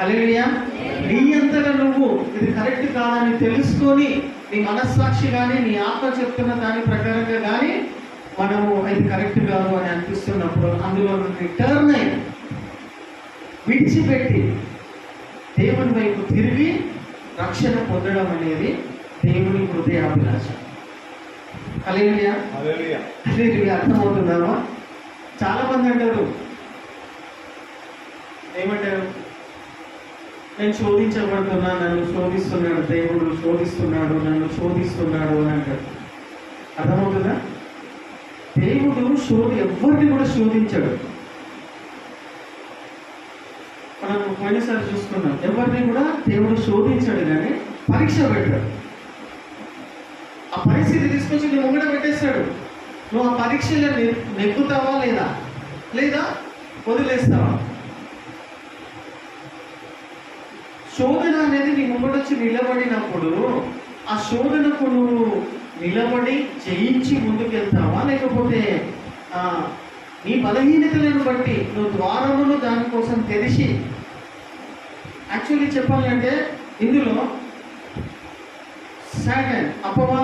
హల్లెలూయా. నీ అంతగా నువ్వు ఇది కరెక్ట్ కాదని తెలుసుకొని నీ మనస్సాక్షి కానీ నీ ఆత్మ చెప్తున్న దాని ప్రకారంగా కానీ మనము ఇది కరెక్ట్ కాదు అని అనిపిస్తున్నప్పుడు అందులో నుండి టర్న్ అయ్యి విడిచిపెట్టి దేవుని వైపు తిరిగి రక్షణ పొందడం అనేది దేవుని హృదయాభిలాష. హల్లెలూయా. హల్లెలూయా. అర్థమవుతుందా? చాలా మంది అంటారు, ఏమంటారు, నేను శోధించబడుతున్నా, నన్ను శోధిస్తున్నాడు దేవుడు, శోధిస్తున్నాడు, నన్ను శోధిస్తున్నాడు అని అంటారు. అర్థమవుతుందా? దేవుడు ఎవరిని కూడా శోధించాడు. మనం పోయినసారి చూసుకున్నాం, ఎవరిని కూడా దేవుడు శోధించాడు కానీ పరీక్ష పెట్టాడు. ఆ పరిస్థితి తీసుకొచ్చి నువ్వు ముంగడ పెట్టేస్తాడు. నువ్వు ఆ పరీక్షలో నెగ్గుతావా లేదా వదిలేస్తావా? శోధన అనేది నీ ముంగడొచ్చి నిలబడినప్పుడు ఆ శోధనకు నువ్వు నిలబడి జయించి ముందుకెళ్తావా, లేకపోతే నీ బలహీనతలను బట్టి నువ్వు ద్వారములు దానికోసం తెరిచి, యాక్చువల్లీ చెప్పాలంటే ఇందులో సాటన్ అపవాది